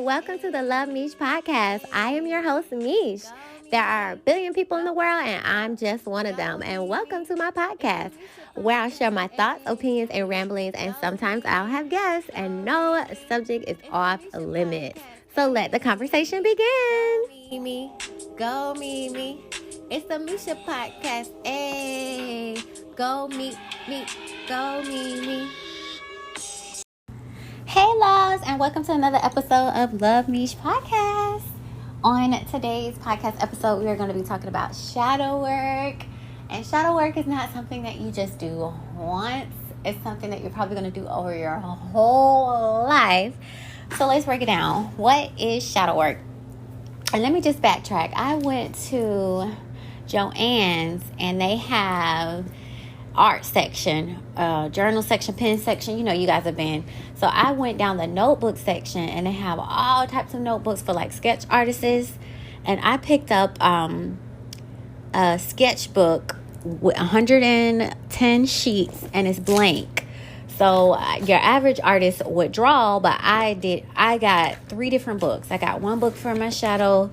and welcome to the Luv MEESH Podcast. I am your host, Meesh. There are a billion people in the world, and I'm just one of them. And welcome to my podcast, where I'll share my thoughts, opinions, and ramblings, and sometimes I'll have guests, and no subject is off limits. So let the conversation begin. Mimi, go Mimi. It's the MEESH Podcast. Hey, go me, go Mimi. Hey loves, and welcome to another episode of Luv MEESH Podcast. On today's podcast episode, we are going to be talking about shadow work. And shadow work is not something that you just do once. It's something that you're probably going to do over your whole life. So let's break it down. What is shadow work? And let me just backtrack. I went to Joann's and they have art section, journal section, pen section. You know, you guys have been. So I went down the notebook section and they have all types of notebooks for like sketch artists. And I picked up a sketchbook with 110 sheets and it's blank. So your average artist would draw, but I got 3 different books. I got one book for my shadow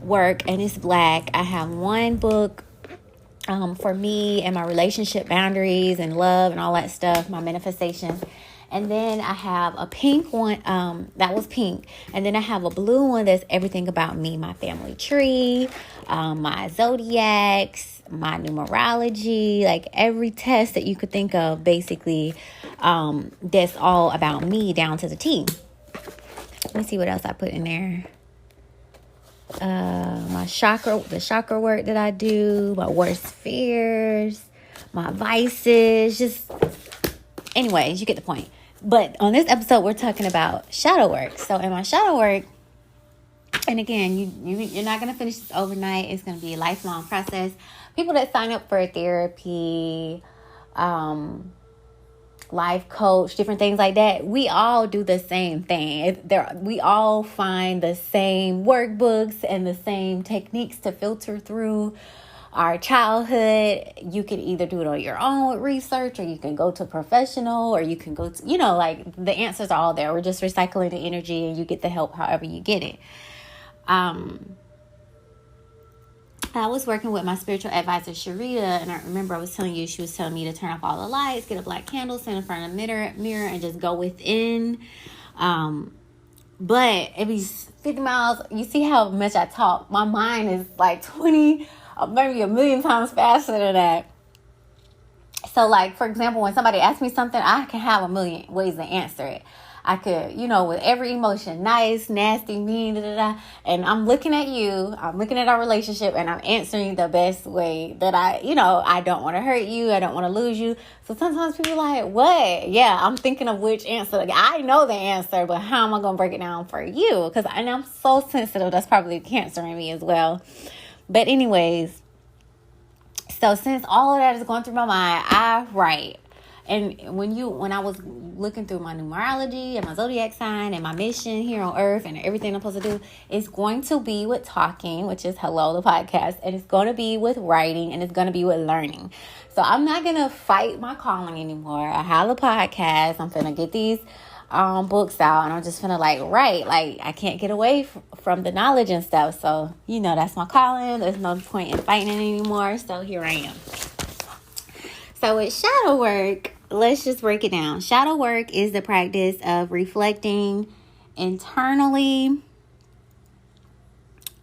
work and it's black. I have one book for me and my relationship boundaries and love and all that stuff, my manifestations. And then I have a pink one, that was pink. And then I have a blue one that's everything about me, my family tree, my zodiacs, my numerology, like every test that you could think of, basically, that's all about me down to the T. Let me see what else I put in there. The chakra work that I do, my worst fears, my vices, just anyways, you get the point. But on this episode, we're talking about shadow work. So in my shadow work, and again, you're not going to finish this overnight. It's going to be a lifelong process. People that sign up for therapy, life coach, different things like that, we all do the same thing. We all find the same workbooks and the same techniques to filter through our childhood. You can either do it on your own with research, or you can go to a professional, or you can go to, like the answers are all there. We're just recycling the energy and you get the help however you get it. I was working with my spiritual advisor, Sharita, and I remember I was telling you, she was telling me to turn off all the lights, get a black candle, stand in front of the mirror and just go within. But it be 50 miles. You see how much I talk. My mind is like 20, maybe a million times faster than that. So like, for example, when somebody asks me something, I can have a million ways to answer it. I could, with every emotion, nice, nasty, mean, and I'm looking at you, I'm looking at our relationship, and I'm answering the best way that I don't want to hurt you, I don't want to lose you. So sometimes people are like, what? Yeah, I'm thinking of which answer. Like, I know the answer, but how am I going to break it down for you? Because I'm so sensitive. That's probably cancer in me as well. But anyways, so since all of that is going through my mind, I write. And when I was looking through my numerology and my zodiac sign and my mission here on earth and everything I'm supposed to do, it's going to be with talking, which is hello, the podcast. And it's going to be with writing, and it's going to be with learning. So I'm not going to fight my calling anymore. I have a podcast. I'm going to get these books out, and I'm just going to write. Like, I can't get away from the knowledge and stuff. So, that's my calling. There's no point in fighting it anymore. So here I am. So with shadow work, let's just break it down. Shadow work is the practice of reflecting internally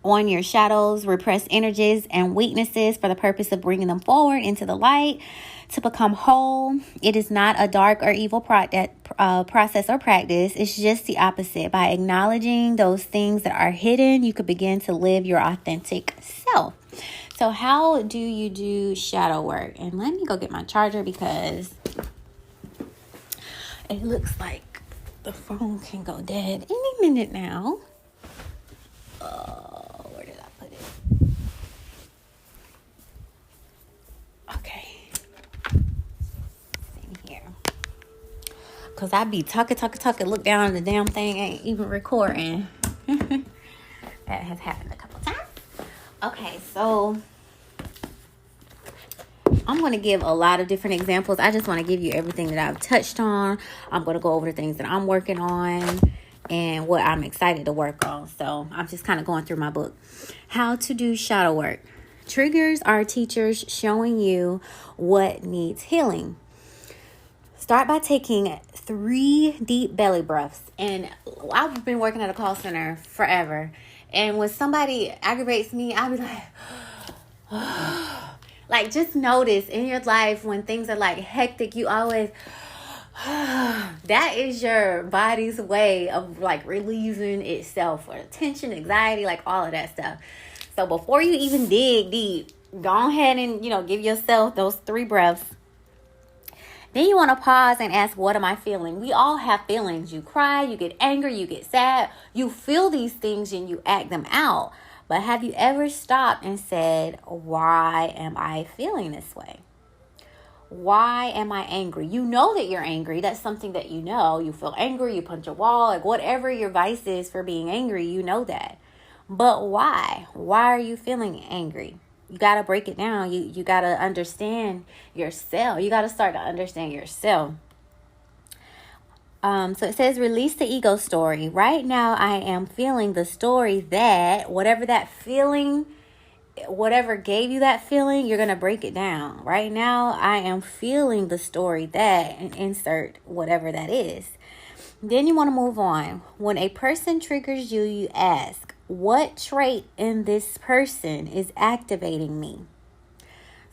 on your shadows, repressed energies, and weaknesses for the purpose of bringing them forward into the light to become whole. It is not a dark or evil process or practice. It's just the opposite. By acknowledging those things that are hidden, you could begin to live your authentic self. So how do you do shadow work? And let me go get my charger because it looks like the phone can go dead any minute now. Where did I put it? Okay. In here. Because I be talking, look down and the damn thing ain't even recording. That has happened a couple times. Okay, so I'm going to give a lot of different examples. I just want to give you everything that I've touched on. I'm going to go over the things that I'm working on. And and what I'm excited to work on. So I'm just kind of going through my book. How to do shadow work. Triggers are teachers showing you what needs healing. Start by taking 3 deep belly breaths. And I've been working at a call center forever. And when somebody aggravates me, I'll be like, like, just notice in your life when things are like hectic, you always, that is your body's way of like relieving itself, or tension, anxiety, like all of that stuff. So before you even dig deep, go ahead and, give yourself those 3 breaths. Then you want to pause and ask, what am I feeling? We all have feelings. You cry, you get angry, you get sad. You feel these things and you act them out. But have you ever stopped and said, why am I feeling this way? Why am I angry? You know that you're angry. That's something that you know. You feel angry, you punch a wall, like whatever your vice is for being angry, you know that. But why? Why are you feeling angry? You got to break it down. You got to understand yourself. You got to start to understand yourself. So it says, release the ego story. Right now, I am feeling the story that whatever that feeling, whatever gave you that feeling, you're going to break it down. Right now, I am feeling the story that, and insert whatever that is. Then you want to move on. When a person triggers you, you ask, what trait in this person is activating me?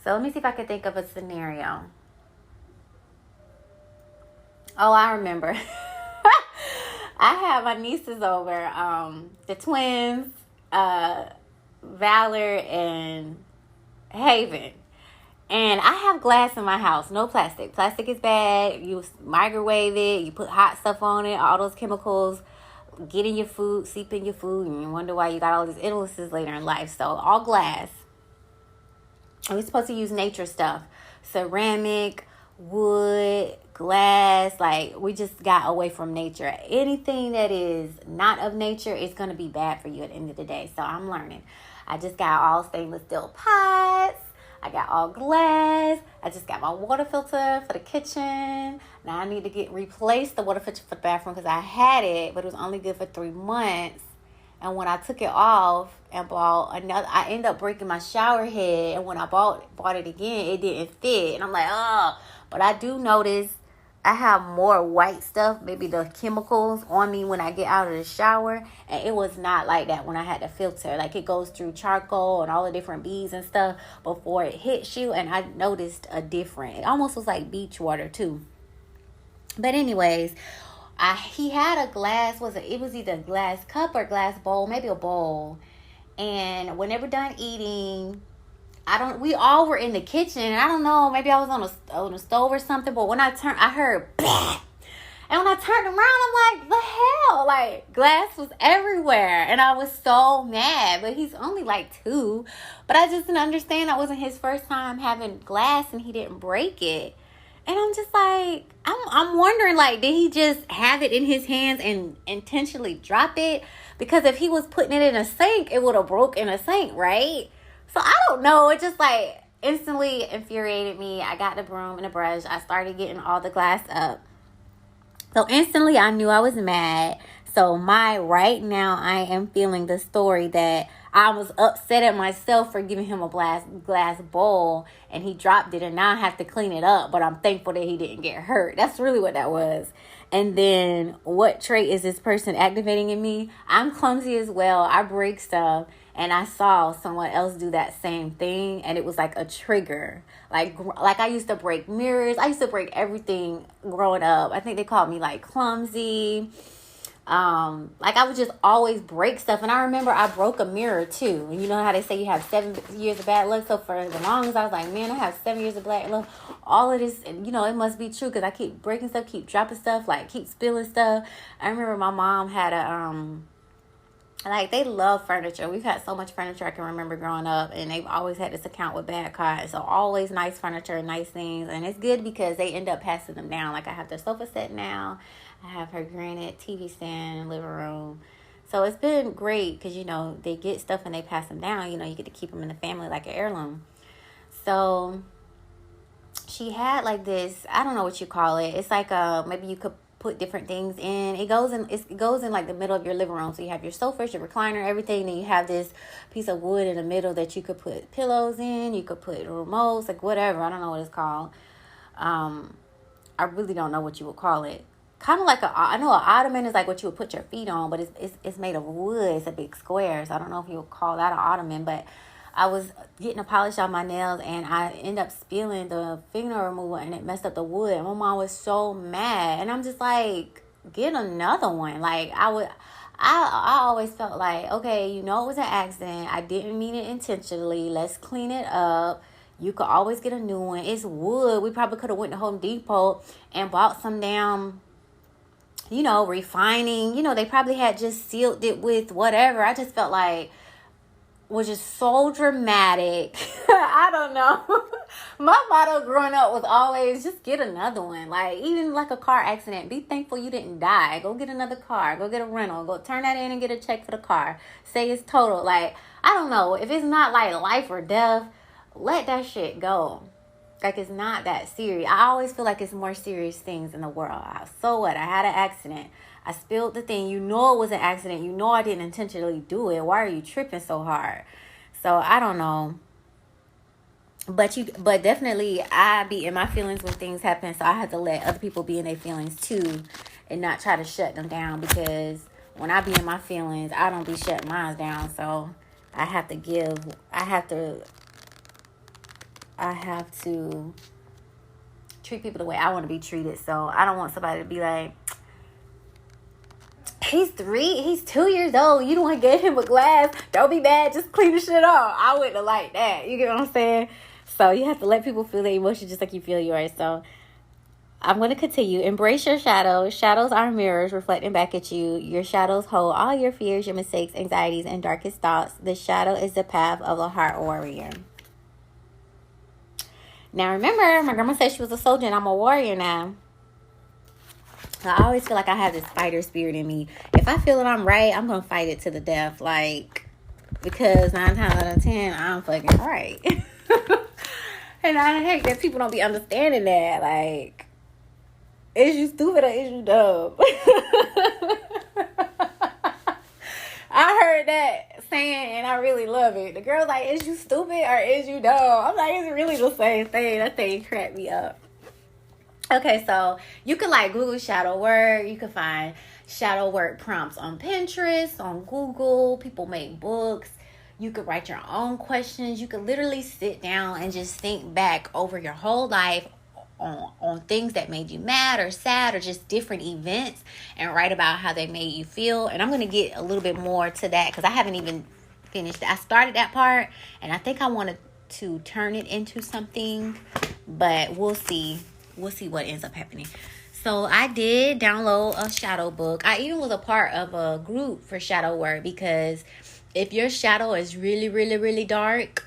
So let me see if I can think of a scenario. Oh, I remember. I had my nieces over, the twins, Valor and Haven. And I have glass in my house, no plastic. Plastic is bad. You microwave it, you put hot stuff on it, all those chemicals get in your food, seep in your food, and you wonder why you got all these illnesses later in life. So all glass. And we're supposed to use nature stuff. Ceramic, wood, glass. Like, we just got away from nature. Anything that is not of nature is going to be bad for you at the end of the day. So I'm learning. I just got all stainless steel pots. I got all glass. I just got my water filter for the kitchen. Now I need to replace the water filter for the bathroom because I had it, but it was only good for 3 months. And when I took it off and bought another, I ended up breaking my shower head. And when I bought it again, it didn't fit. And I'm like, oh. But I do notice I have more white stuff, maybe the chemicals on me when I get out of the shower. And it was not like that when I had the filter. Like, it goes through charcoal and all the different beads and stuff before it hits you. And I noticed a difference. It almost was like beach water too. But anyways, he had a glass, it was either a glass cup or a glass bowl, maybe a bowl. And when they were done eating, we all were in the kitchen, and I don't know, maybe I was on a stove or something, but when I heard, bah! And when I turned around, I'm like, the hell? Like, glass was everywhere, and I was so mad. But he's only like 2, but I just didn't understand that wasn't his first time having glass, and he didn't break it. And I'm just like, I'm wondering, like, did he just have it in his hands and intentionally drop it? Because if he was putting it in a sink, it would have broke in a sink, right? So I don't know. It just like instantly infuriated me. I got the broom and the brush. I started getting all the glass up. So instantly I knew I was mad. So right now I am feeling the story that I was upset at myself for giving him a glass bowl and he dropped it, and now I have to clean it up. But I'm thankful that he didn't get hurt. That's really what that was. And then, what trait is this person activating in me? I'm clumsy as well. I break stuff. And I saw someone else do that same thing, and it was like a trigger. Like I used to break mirrors. I used to break everything growing up. I think they called me like clumsy. Like I would just always break stuff. And I remember I broke a mirror too. And you know how they say you have 7 years of bad luck. So for the longest, I was like, man, I have 7 years of bad luck. All of this, and it must be true because I keep breaking stuff, keep dropping stuff, like keep spilling stuff. I remember my mom had they love furniture. We've had so much furniture I can remember growing up, and they've always had this account with bad cards. So always nice furniture, nice things. And it's good because they end up passing them down. Like I have their sofa set now. I have her granite TV stand in the living room. So it's been great because, they get stuff and they pass them down. You get to keep them in the family like an heirloom. So she had like this, I don't know what you call it. It's like maybe you could put different things in. It goes in like the middle of your living room. So you have your sofa, your recliner, everything. Then you have this piece of wood in the middle that you could put pillows in. You could put remotes, like whatever. I don't know what it's called. I really don't know what you would call it. Kind of like I know an ottoman is like what you would put your feet on, but it's made of wood. It's a big square. So I don't know if you would call that an ottoman, but I was getting a polish on my nails and I ended up spilling the fingernail remover and it messed up the wood. And my mom was so mad. And I'm just like, get another one. Like I always felt like, okay, you know it was an accident. I didn't mean it intentionally. Let's clean it up. You could always get a new one. It's wood. We probably could have went to Home Depot and bought some damn, refining. They probably had just sealed it with whatever. I just felt like was just so dramatic. I don't know. My motto growing up was always just get another one. Like even like a car accident, be thankful you didn't die. Go get another car. Go get a rental. Go turn that in and get a check for the car. Say it's total. Like I don't know, if it's not like life or death, let that shit go. Like it's not that serious. I always feel like it's more serious things in the world. So what? I had an accident. I spilled the thing. You know it was an accident. You know I didn't intentionally do it. Why are you tripping so hard? So I don't know. But definitely I be in my feelings when things happen. So I have to let other people be in their feelings too and not try to shut them down, because when I be in my feelings, I don't be shutting mine down. So I have to treat people the way I want to be treated. So I don't want somebody to be like, he's 2 years old. You don't want to get him a glass. Don't be mad. Just clean the shit off. I wouldn't have liked that. You get what I'm saying? So you have to let people feel their emotions just like you feel yours. So I'm going to continue. Embrace your shadows. Shadows are mirrors reflecting back at you. Your shadows hold all your fears, your mistakes, anxieties, and darkest thoughts. The shadow is the path of a heart warrior. Now remember, my grandma said she was a soldier and I'm a warrior now. I always feel like I have this fighter spirit in me. If I feel that I'm right, I'm going to fight it to the death. Like, because 9 times out of 10, I'm fucking right. And I hate that people don't be understanding that. Like, is you stupid or is you dumb? I heard that saying and I really love it. The girl's like, is you stupid or is you dumb? I'm like, it's really the same thing. That thing cracked me up. Okay, so you can like Google shadow work. You can find shadow work prompts on Pinterest, on Google. People make books. You could write your own questions. You could literally sit down and just think back over your whole life on things that made you mad or sad or just different events and write about how they made you feel. And I'm going to get a little bit more to that because I haven't even finished. I started that part and I think I wanted to turn it into something, but we'll see. We'll see what ends up happening. So I did download a shadow book. I even was a part of a group for shadow work, because if your shadow is really, really, really dark,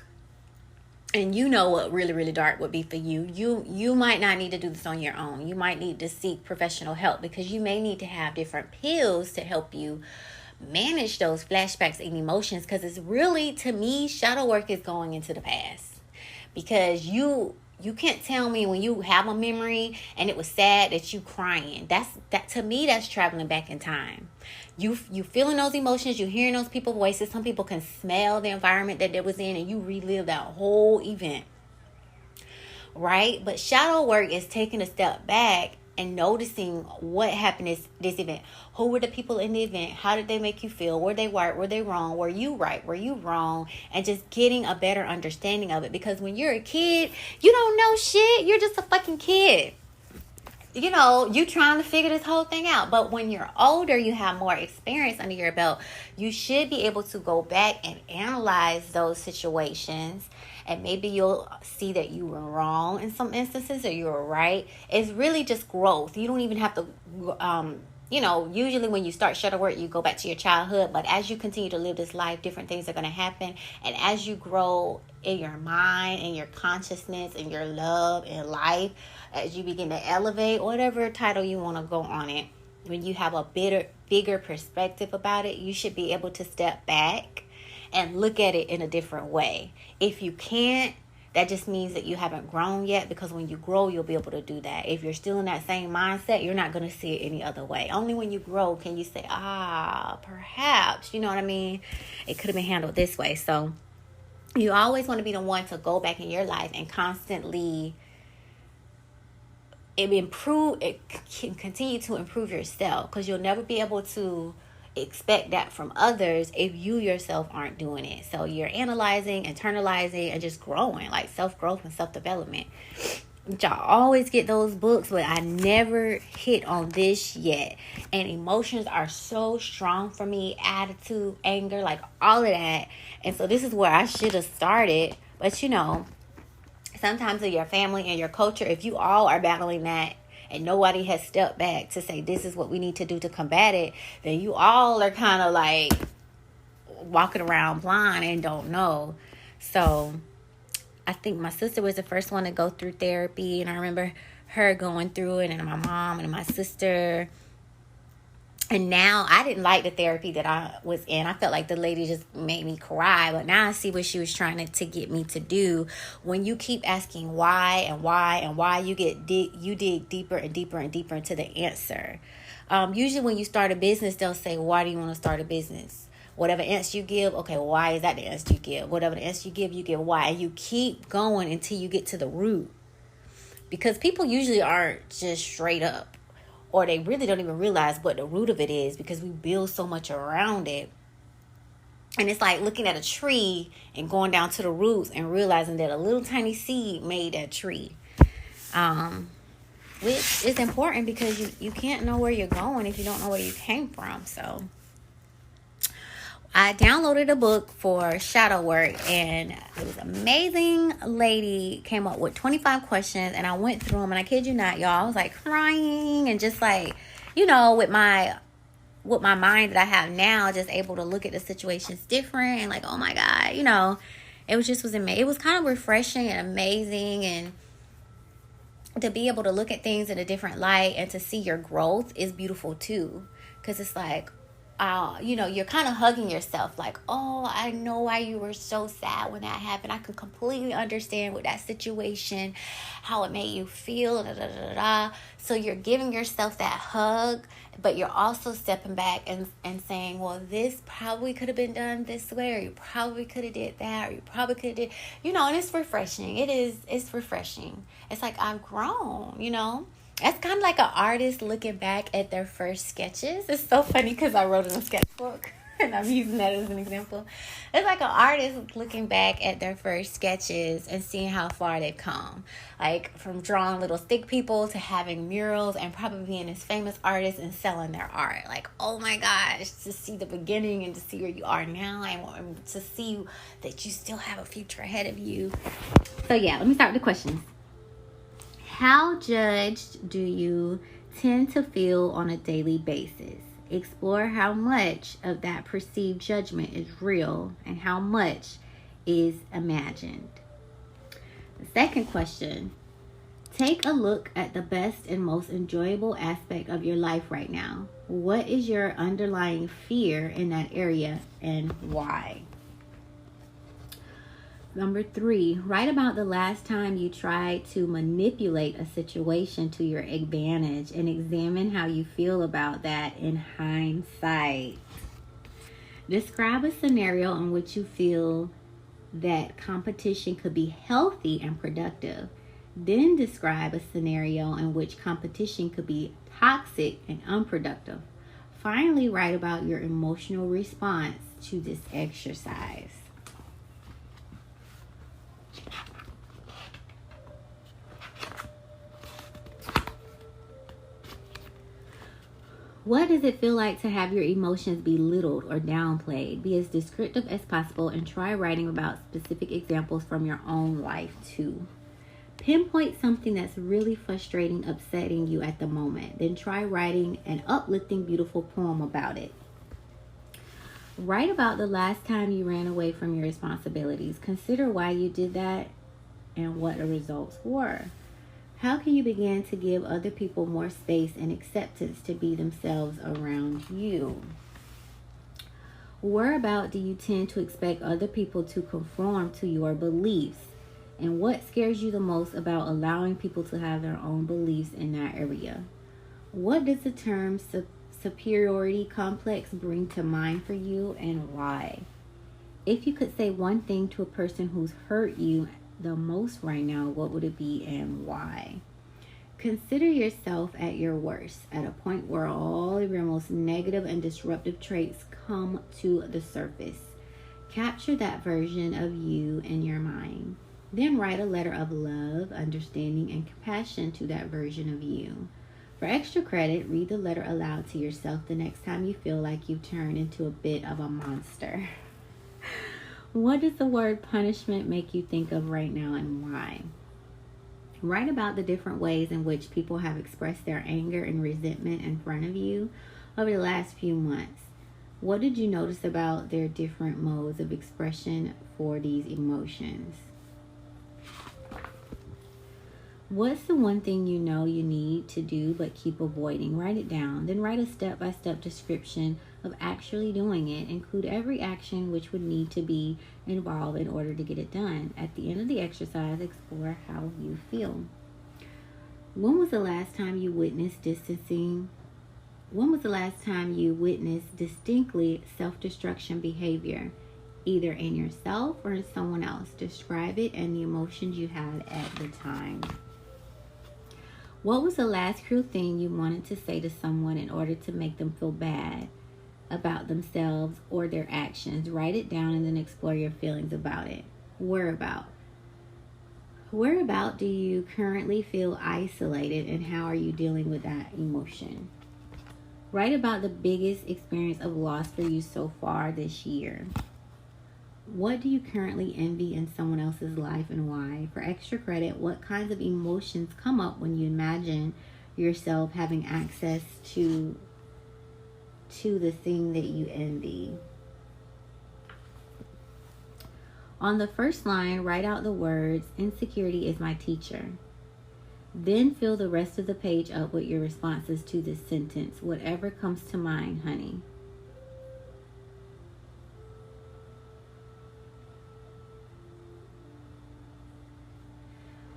and you know what really, really dark would be for you, you might not need to do this on your own. You might need to seek professional help, because you may need to have different pills to help you manage those flashbacks and emotions. Because it's really, to me, shadow work is going into the past, because you can't tell me when you have a memory and it was sad that you crying. That to me, that's traveling back in time. You feeling those emotions, you hearing those people's voices. Some people can smell the environment that they was in, and you relive that whole event, right? But shadow work is taking a step back and noticing what happened this event. Who were the people in the event? How did they make you feel? Were they right? Were they wrong? Were you right? Were you wrong? And just getting a better understanding of it. Because when you're a kid, you don't know shit. You're just a fucking kid. You know, you trying to figure this whole thing out. But when you're older, you have more experience under your belt. You should be able to go back and analyze those situations. And maybe you'll see that you were wrong in some instances, or you were right. It's really just growth. You don't even have to, usually when you start shadow work, you go back to your childhood. But as you continue to live this life, different things are going to happen. And as you grow in your mind and your consciousness and your love and life, as you begin to elevate, whatever title you want to go on it, when you have a bigger perspective about it, you should be able to step back and look at it in a different way. If you can't, that just means that you haven't grown yet, because when you grow, you'll be able to do that. If you're still in that same mindset, you're not going to see it any other way. Only when you grow can you say, perhaps, you know what I mean? It could have been handled this way. So you always want to be the one to go back in your life and constantly continue to improve yourself, because you'll never be able to expect that from others if you yourself aren't doing it. So you're analyzing, internalizing, and just growing, like self-growth and self-development. Y'all always get those books, but I never hit on this yet. And emotions are so strong for me. Attitude, anger, like all of that. And so this is where I should have started. But you know, sometimes in your family and your culture, if you all are battling that and nobody has stepped back to say this is what we need to do to combat it, then you all are kind of like walking around blind and don't know. So I think my sister was the first one to go through therapy, and I remember her going through it, and my mom and my sister. And now I didn't like the therapy that I was in. I felt like the lady just made me cry. But now I see what she was trying to get me to do. When you keep asking why and why and why, you dig deeper and deeper and deeper into the answer. Usually when you start a business, they'll say, why do you want to start a business? Whatever answer you give, okay, why is that the answer you give? Whatever the answer you give why. And you keep going until you get to the root. Because people usually aren't just straight up. Or they really don't even realize what the root of it is, because we build so much around it. And it's like looking at a tree and going down to the roots and realizing that a little tiny seed made that tree. Which is important, because you can't know where you're going if you don't know where you came from. So I downloaded a book for shadow work, and it was amazing. Lady came up with 25 questions, and I went through them, and I kid you not, y'all, I was like crying, and just like, you know, with my mind that I have now, just able to look at the situations different, and like, oh my God, you know, it was amazing. It was kind of refreshing and amazing, and to be able to look at things in a different light and to see your growth is beautiful too, because it's like, you know, you're kind of hugging yourself like, oh, I know why you were so sad when that happened. I can completely understand with that situation, how it made you feel. Da, da, da, da. So you're giving yourself that hug, but you're also stepping back and saying, well, this probably could have been done this way, or you probably could have did that, or you probably could have did, you know, and it's refreshing. It's refreshing. It's like, I've grown, you know. It's kind of like an artist looking back at their first sketches. It's so funny because I wrote in a sketchbook and I'm using that as an example. It's like an artist looking back at their first sketches and seeing how far they've come. Like from drawing little stick people to having murals and probably being this famous artist and selling their art. Like, oh my gosh, to see the beginning and to see where you are now and to see that you still have a future ahead of you. So yeah, let me start with the questions. How judged do you tend to feel on a daily basis? Explore how much of that perceived judgment is real and how much is imagined. The second question, take a look at the best and most enjoyable aspect of your life right now. What is your underlying fear in that area and why? Number 3, write about the last time you tried to manipulate a situation to your advantage and examine how you feel about that in hindsight. Describe a scenario in which you feel that competition could be healthy and productive. Then describe a scenario in which competition could be toxic and unproductive. Finally, write about your emotional response to this exercise. What does it feel like to have your emotions belittled or downplayed? Be as descriptive as possible and try writing about specific examples from your own life too. Pinpoint something that's really frustrating, upsetting you at the moment. Then try writing an uplifting, beautiful poem about it. Write about the last time you ran away from your responsibilities. Consider why you did that and what the results were. How can you begin to give other people more space and acceptance to be themselves around you? Whereabout do you tend to expect other people to conform to your beliefs? And what scares you the most about allowing people to have their own beliefs in that area? What does the term superiority complex bring to mind for you, and why? If you could say one thing to a person who's hurt you the most right now, what would it be and why? Consider yourself at your worst, at a point where all of your most negative and disruptive traits come to the surface. Capture that version of you in your mind. Then write a letter of love, understanding, and compassion to that version of you. For extra credit, read the letter aloud to yourself the next time you feel like you've turned into a bit of a monster. What does the word punishment make you think of right now, and why? Write about the different ways in which people have expressed their anger and resentment in front of you over the last few months. What did you notice about their different modes of expression for these emotions? What's the one thing you know you need to do but keep avoiding? Write it down. Then write a step-by-step description of actually doing it. Include every action which would need to be involved in order to get it done. At the end of the exercise, explore how you feel. When was the last time you witnessed distinctly self-destruction behavior, either in yourself or in someone else? Describe it and the emotions you had at the time. What was the last cruel thing you wanted to say to someone in order to make them feel bad about themselves or their actions? Write it down and then explore your feelings about it. Whereabout do you currently feel isolated, and how are you dealing with that emotion? Write about the biggest experience of loss for you so far this year. What do you currently envy in someone else's life, and why? For extra credit, what kinds of emotions come up when you imagine yourself having access to the thing that you envy? On the first line, write out the words, "Insecurity is my teacher." Then fill the rest of the page up with your responses to this sentence, whatever comes to mind, honey.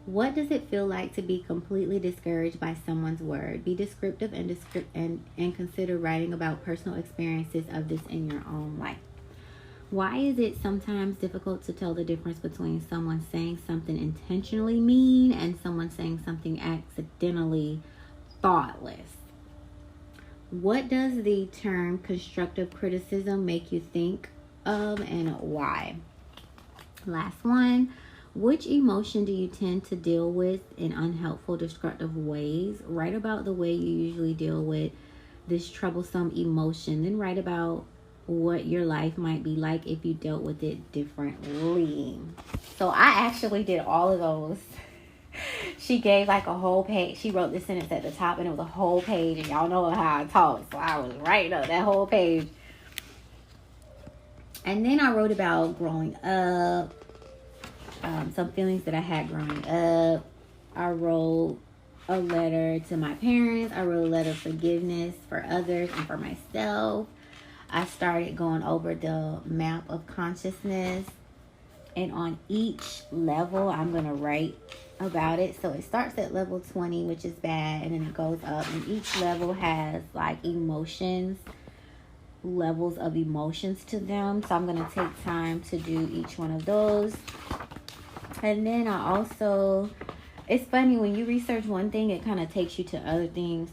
What does it feel like to be completely discouraged by someone's word? Be descriptive and consider writing about personal experiences of this in your own life. Why is it sometimes difficult to tell the difference between someone saying something intentionally mean and someone saying something accidentally thoughtless? What does the term constructive criticism make you think of, and why? Last one. Which emotion do you tend to deal with in unhelpful, destructive ways? Write about the way you usually deal with this troublesome emotion. Then write about what your life might be like if you dealt with it differently. So I actually did all of those. She gave like a whole page. She wrote this sentence at the top, and it was a whole page. And y'all know how I talk, so I was writing up that whole page. And then I wrote about growing up. Some feelings that I had growing up. I wrote a letter to my parents. I wrote a letter of forgiveness for others and for myself. I started going over the map of consciousness. And on each level, I'm going to write about it. So it starts at level 20, which is bad. And then it goes up. And each level has like emotions, levels of emotions to them. So I'm going to take time to do each one of those. And then I also, it's funny, when you research one thing, it kind of takes you to other things.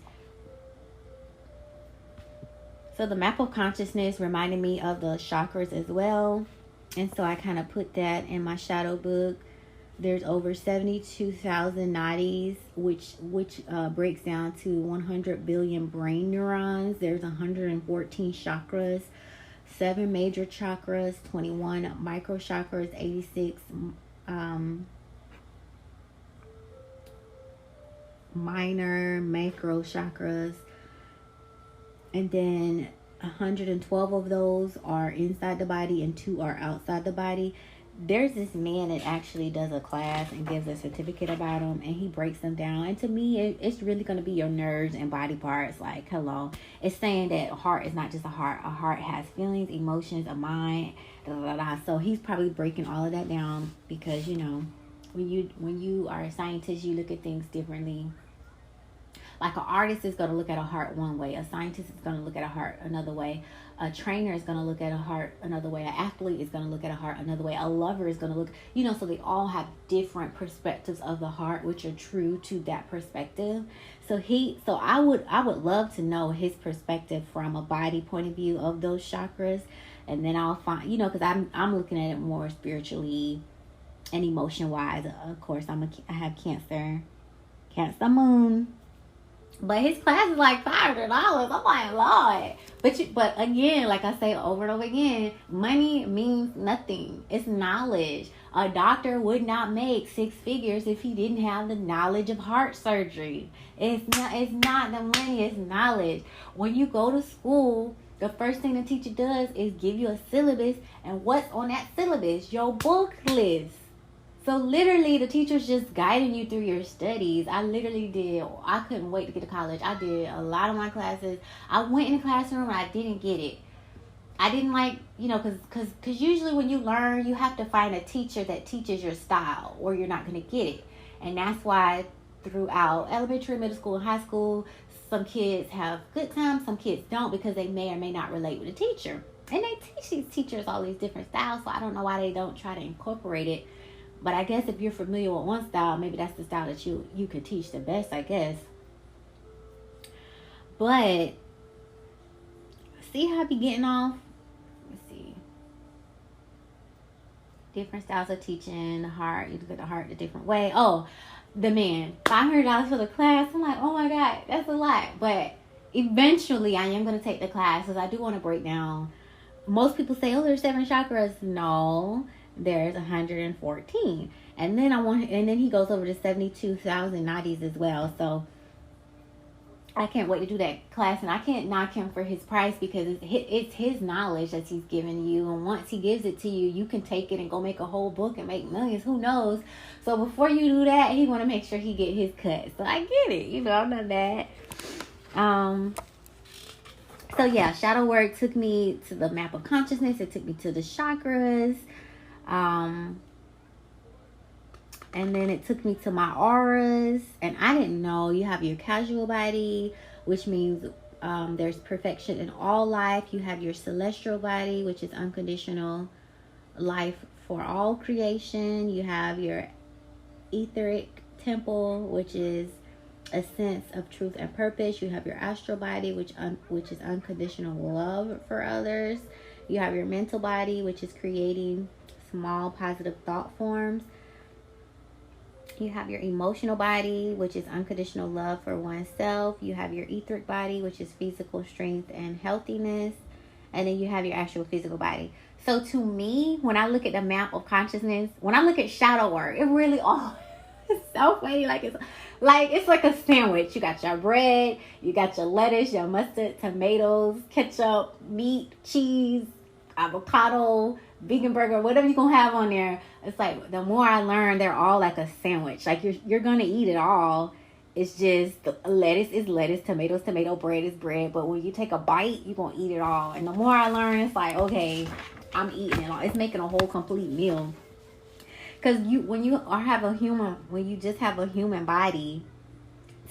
So the map of consciousness reminded me of the chakras as well. And so I kind of put that in my shadow book. There's over 72,000 nadis, which breaks down to 100 billion brain neurons. There's 114 chakras, 7 major chakras, 21 micro chakras, 86 minor macro chakras, and then 112 of those are inside the body and 2 are outside the body. There's this man that actually does a class and gives a certificate about them, and he breaks them down. And to me, it's really going to be your nerves and body parts. Like, hello, it's saying that heart is not just a heart. A heart has feelings, emotions, a mind, da, da, da, da. So he's probably breaking all of that down because, when you are a scientist, you look at things differently. Like an artist is going to look at a heart one way. A scientist is going to look at a heart another way. A trainer is going to look at a heart another way. An athlete is going to look at a heart another way. A lover is going to look, so they all have different perspectives of the heart, which are true to that perspective. So I would love to know his perspective from a body point of view of those chakras. And then I'll find, because I'm looking at it more spiritually and emotion wise. Of course, I have Cancer moon. But his class is like $500. I'm like, Lord. But again, like I say over and over again, money means nothing. It's knowledge. A doctor would not make 6 figures if he didn't have the knowledge of heart surgery. It's not the money, it's knowledge. When you go to school, the first thing the teacher does is give you a syllabus, and what's on that syllabus? Your book list. So literally, the teacher's just guiding you through your studies. I couldn't wait to get to college. I did a lot of my classes. I went in the classroom and I didn't get it. I didn't because usually when you learn, you have to find a teacher that teaches your style or you're not going to get it. And that's why throughout elementary, middle school, and high school, some kids have good times, some kids don't, because they may or may not relate with a teacher. And they teach these teachers all these different styles, so I don't know why they don't try to incorporate it. But I guess if you're familiar with one style, maybe that's the style that you could teach the best, I guess. But see how I be getting off? Let's see. Different styles of teaching, the heart. You look at the heart a different way. Oh, the man. $500 for the class. I'm like, oh my God, that's a lot. But eventually I am going to take the class because I do want to break down. Most people say, oh, there's 7 chakras. No. There's 114, and then he goes over to 72,000 nadis as well. So I can't wait to do that class, and I can't knock him for his price because it's his knowledge that he's giving you, and once he gives it to you, you can take it and go make a whole book and make millions. Who knows? So before you do that, he want to make sure he get his cut. So I get it. I'm not bad. So yeah, shadow work took me to the map of consciousness. It took me to the chakras. And then it took me to my auras, and I didn't know you have your casual body, which means there's perfection in all life. You have your celestial body, which is unconditional life for all creation. You have your etheric temple, which is a sense of truth and purpose. You have your astral body, which is unconditional love for others. You have your mental body, which is creating small positive thought forms. You have your emotional body, which is unconditional love for oneself. You have your etheric body, which is physical strength and healthiness. And then you have your actual physical body. So to me, when I look at the map of consciousness, when I look at shadow work, it really all it's so funny. It's like a sandwich. You got your bread, you got your lettuce, your mustard, tomatoes, ketchup, meat, cheese, avocado, vegan burger, whatever you're gonna have on there. It's like the more I learn, they're all like a sandwich. Like you're gonna eat it all. It's just lettuce is lettuce, tomatoes, tomato, bread is bread. But when you take a bite, you're gonna eat it all. And the more I learn, it's like, okay, I'm eating it all. It's making a whole complete meal. Because when you just have a human body,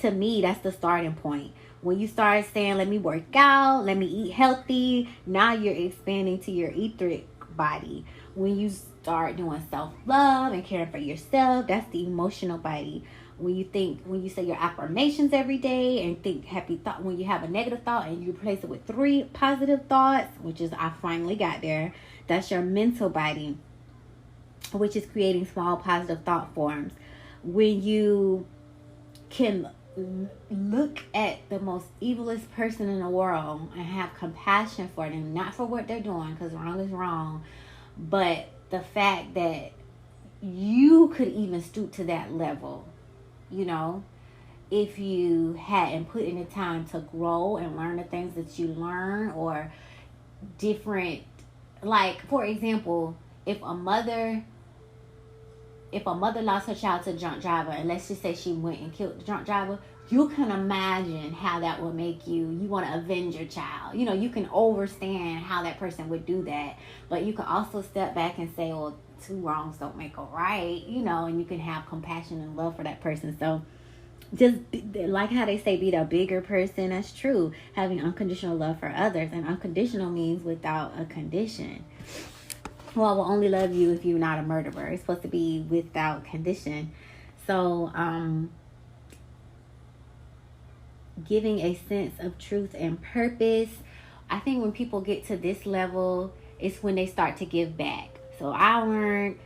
to me, that's the starting point. When you start saying, let me work out, let me eat healthy, now you're expanding to your etheric body. When you start doing self-love and caring for yourself, that's the emotional body. When you say your affirmations every day and think happy thought, when you have a negative thought and you replace it with 3 positive thoughts, which is I finally got there, that's your mental body, which is creating small positive thought forms. When you can look at the most evilest person in the world and have compassion for them, not for what they're doing, because wrong is wrong, but the fact that you could even stoop to that level, if you hadn't put in the time to grow and learn the things that you learn, or different, like for example, if a mother lost her child to a drunk driver, and let's just say she went and killed the drunk driver, you can imagine how that will make you want to avenge your child. You know, you can understand how that person would do that. But you can also step back and say, well, two wrongs don't make a right, you know, and you can have compassion and love for that person. So just like how they say, be the bigger person. That's true. Having unconditional love for others. And unconditional means without a condition. Well, I will only love you if you're not a murderer. It's supposed to be without condition. So, giving a sense of truth and purpose. I think when people get to this level, it's when they start to give back. So I'm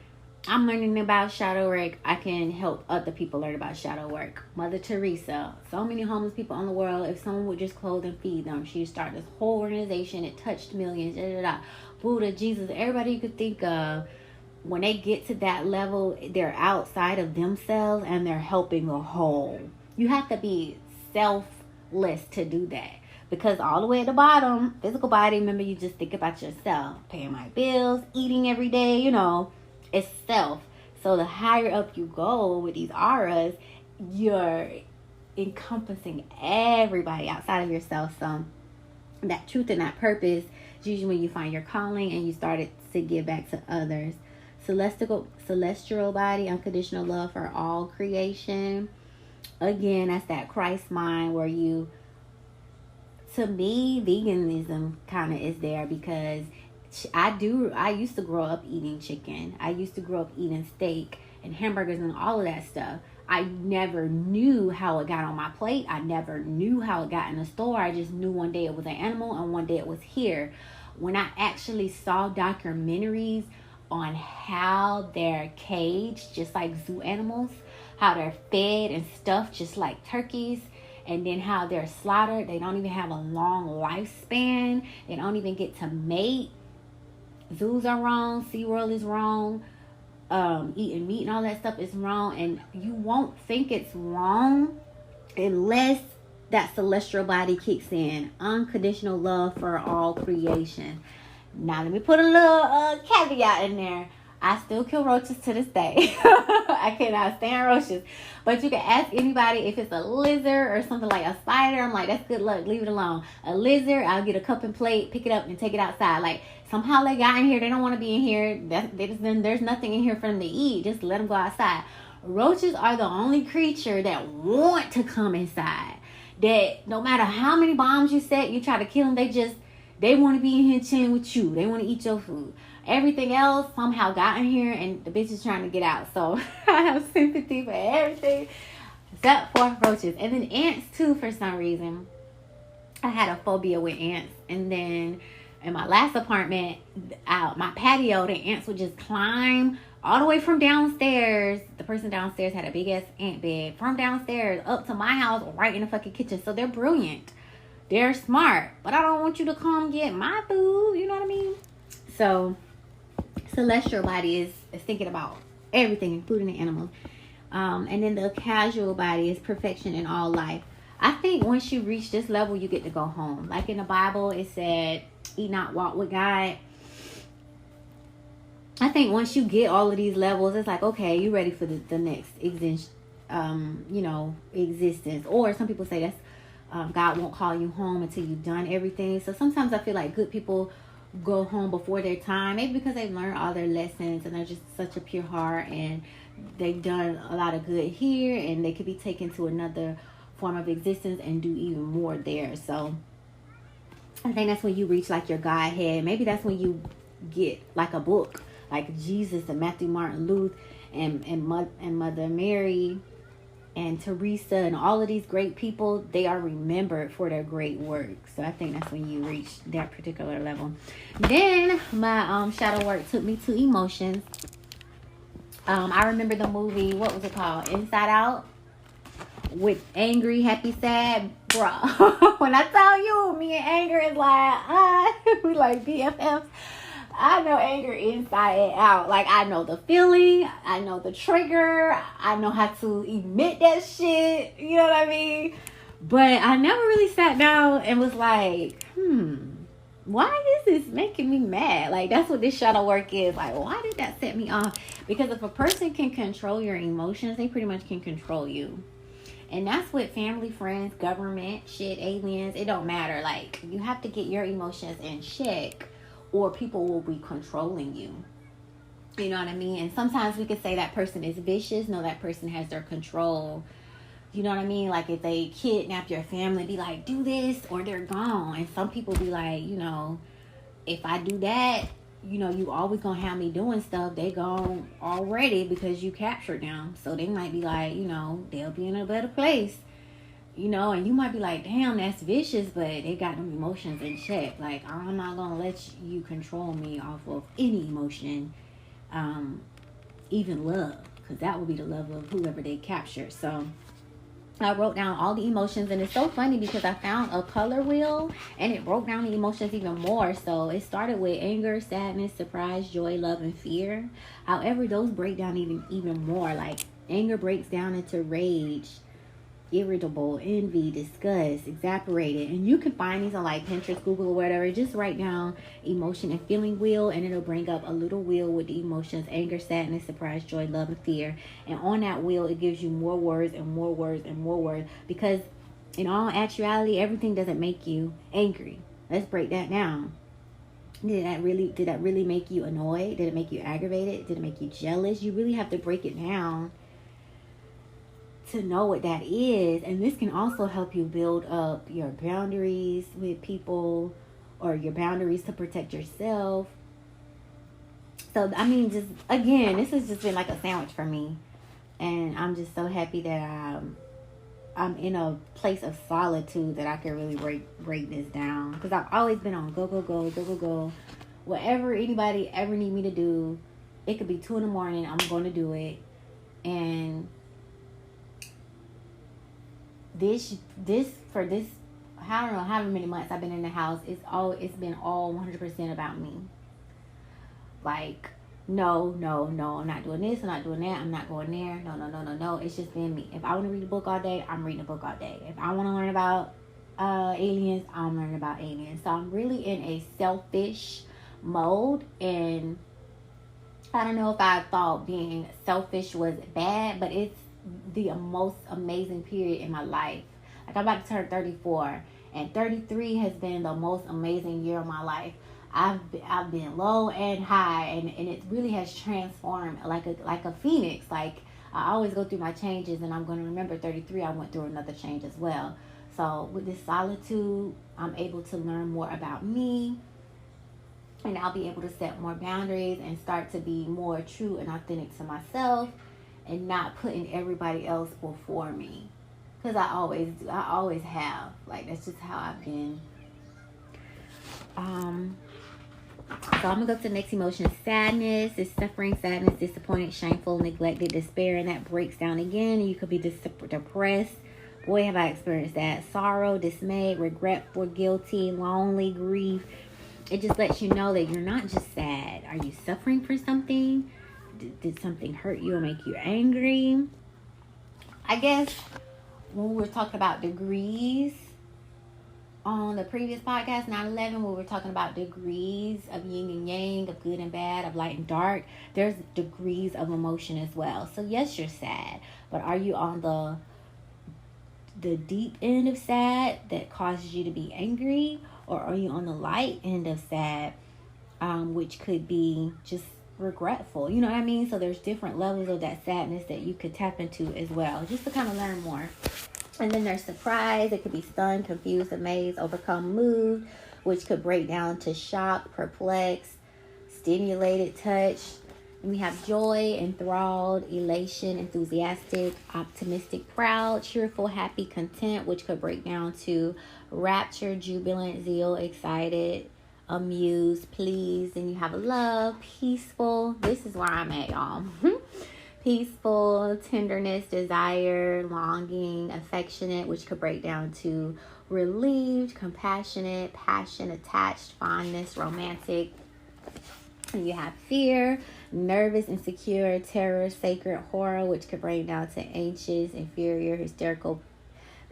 learning about shadow work. I can help other people learn about shadow work. Mother Teresa, so many homeless people in the world. If someone would just clothe and feed them, she'd start this whole organization. It touched millions. Buddha, Jesus, everybody you could think of. When they get to that level, they're outside of themselves and they're helping the whole. You have to be selfless to do that. Because all the way at the bottom, physical body, remember, you just think about yourself. Paying my bills, eating every day, you know, it's self. So the higher up you go with these auras, you're encompassing everybody outside of yourself. So that truth and that purpose is usually when you find your calling and you started to give back to others. Celestial body, unconditional love for all creation. Again, that's that Christ mind where you, to me, veganism kind of is there because I used to grow up eating chicken. I used to grow up eating steak and hamburgers and all of that stuff. I never knew how it got on my plate. I never knew how it got in the store. I just knew one day it was an animal and one day it was here. When I actually saw documentaries on how they're caged, just like zoo animals, how they're fed and stuffed just like turkeys, and then how they're slaughtered. They don't even have a long lifespan. They don't even get to mate. Zoos are wrong. SeaWorld is wrong. Eating meat and all that stuff is wrong. And you won't think it's wrong unless that celestial body kicks in. Unconditional love for all creation. Now, let me put a little caveat in there. I still kill roaches to this day. I cannot stand roaches. But you can ask anybody if it's a lizard or something like a spider. I'm like, that's good luck. Leave it alone. A lizard, I'll get a cup and plate, pick it up, and take it outside. Like, somehow they got in here. They don't want to be in here. There's nothing in here for them to eat. Just let them go outside. Roaches are the only creature that want to come inside. That no matter how many bombs you set, you try to kill them, they want to be in here chilling with you. They want to eat your food. Everything else somehow got in here and the bitch is trying to get out. So I have sympathy for everything except for roaches. And then ants too, for some reason. I had a phobia with ants. And then in my last apartment, out my patio, the ants would just climb all the way from downstairs. The person downstairs had a big ass ant bed. From downstairs up to my house, right in the fucking kitchen. So they're brilliant. They're smart. But I don't want you to come get my food. You know what I mean? So celestial body is thinking about everything, including the animals. And then the casual body is perfection in all life. I think once you reach this level, you get to go home. Like in the Bible, it said, eat not, walk with God. I think once you get all of these levels, it's like, okay, you're ready for the next existence. Or some people say that's God won't call you home until you've done everything. So sometimes I feel like good people go home before their time, maybe because they've learned all their lessons and they're just such a pure heart and they've done a lot of good here and they could be taken to another form of existence and do even more there. So I think that's when you reach like your Godhead. Maybe that's when you get like a book like Jesus and Matthew, Martin, Luther and Mother Mary and Teresa and all of these great people. They are remembered for their great work. So I think that's when you reach that particular level. Then my shadow work took me to emotions. I remember the movie, what was it called? Inside Out, with angry, happy, sad, bruh. When I tell you, me and anger is like, we like BFFs. I know anger inside and out. Like, I know the feeling. I know the trigger. I know how to emit that shit. You know what I mean? But I never really sat down and was like, why is this making me mad? Like, that's what this shadow work is. Like, why did that set me off? Because if a person can control your emotions, they pretty much can control you. And that's with family, friends, government, shit, aliens. It don't matter. Like, you have to get your emotions in check, or people will be controlling you. You know what I mean? And sometimes we could say that person is vicious. No, that person has their control. You know what I mean? Like, if they kidnap your family, be like, do this, or they're gone. And some people be like, you know, if I do that, you know, you always gonna have me doing stuff. They gone already because you captured them. So they might be like, you know, they'll be in a better place. You know, and you might be like, damn, that's vicious, but they got them emotions in check. Like, I'm not gonna let you control me off of any emotion, even love, because that would be the love of whoever they captured. So I wrote down all the emotions, and it's so funny because I found a color wheel and it broke down the emotions even more. So it started with anger, sadness, surprise, joy, love, and fear. However, those break down even more. Like, anger breaks down into rage, irritable, envy, disgust, exasperated. And you can find these on like Pinterest, Google, or whatever. Just write down emotion and feeling wheel, and it'll bring up a little wheel with the emotions: anger, sadness, surprise, joy, love, and fear. And on that wheel, it gives you more words and more words and more words, because in all actuality, everything doesn't make you angry. Let's break that down. Did that really make you annoyed? Did it make you aggravated? Did it make you jealous? You really have to break it down to know what that is. And this can also help you build up your boundaries with people, or your boundaries to protect yourself. So, I mean, just again, this has just been like a sandwich for me, and I'm just so happy that I'm in a place of solitude that I can really break this down, because I've always been on go. Whatever anybody ever need me to do, it could be 2 a.m, I'm going to do it. And this I don't know however many months I've been in the house, it's been all 100% about me. Like, no, I'm not doing this, I'm not doing that, I'm not going there, no, it's just been me. If I want to read a book all day, I'm reading a book all day. If I want to learn about aliens, I'm learning about aliens. So I'm really in a selfish mode, and I don't know if I thought being selfish was bad, but it's the most amazing period in my life. Like, I'm about to turn 34, and 33 has been the most amazing year of my life. I've been low and high, and it really has transformed like a phoenix. Like, I always go through my changes, and I'm going to remember 33, I went through another change as well. So with this solitude, I'm able to learn more about me, and I'll be able to set more boundaries and start to be more true and authentic to myself, and not putting everybody else before me. Because I always do. I always have. Like, that's just how I've been. So I'm going to go to the next emotion. Sadness is suffering, sadness, disappointed, shameful, neglected, despair. And that breaks down again. And you could be depressed. Boy, have I experienced that. Sorrow, dismay, regretful, guilty, lonely, grief. It just lets you know that you're not just sad. Are you suffering for something? Did something hurt you or make you angry? I guess when we were talking about degrees on the previous podcast, 9/11, when we were talking about degrees of yin and yang, of good and bad, of light and dark, there's degrees of emotion as well. So yes, you're sad, but are you on the deep end of sad that causes you to be angry, or are you on the light end of sad, which could be just regretful? You know what I mean? So there's different levels of that sadness that you could tap into as well, just to kind of learn more. And then there's surprise. It could be stunned, confused, amazed, overcome, moved, which could break down to shock, perplexed, stimulated, touched. And we have joy, enthralled, elation, enthusiastic, optimistic, proud, cheerful, happy, content, which could break down to rapture, jubilant, zeal, excited, amused, pleased. And you have love, peaceful. This is where I'm at, y'all. Peaceful, tenderness, desire, longing, affectionate, which could break down to relieved, compassionate, passion, attached, fondness, romantic. And you have fear, nervous, insecure, terror, sacred, horror, which could break down to anxious, inferior, hysterical,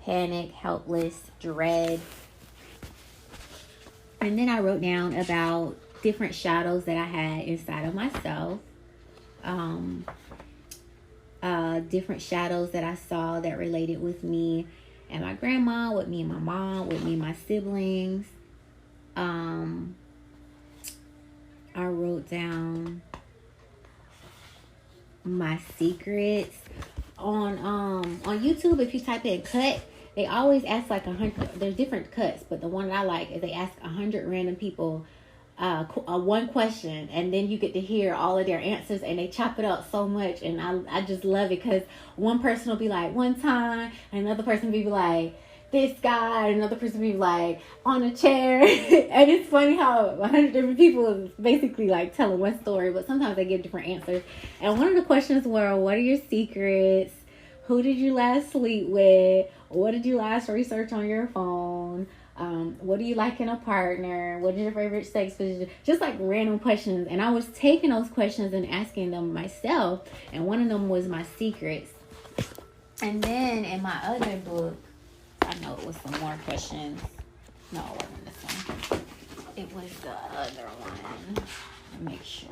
panic, helpless, dread. And then I wrote down about different shadows that I had inside of myself. different shadows that I saw that related with me and my grandma, with me and my mom, with me and my siblings. I wrote down my secrets on YouTube. If you type in cut, they always ask like 100. There's different cuts, but the one that I like is they ask 100 random people one question, and then you get to hear all of their answers, and they chop it up so much, and I just love it, because one person will be like one time, and another person will be like this guy, and another person will be like on a chair. And it's funny how 100 different people is basically like telling one story, but sometimes they give different answers. And one of the questions were, what are your secrets? Who did you last sleep with? What did you last research on your phone? What do you like in a partner? What is your favorite sex position? Just like random questions. And I was taking those questions and asking them myself. And one of them was my secrets. And then in my other book, I know it was some more questions. No, it wasn't this one. It was the other one. Let me make sure.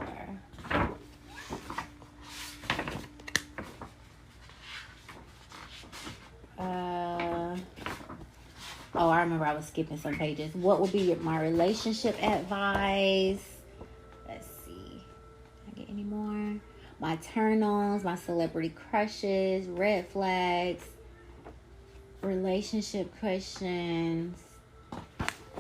Oh, I remember I was skipping some pages. What would be my relationship advice? Let's see. Can I get any more? My turn-ons, my celebrity crushes, red flags, relationship questions.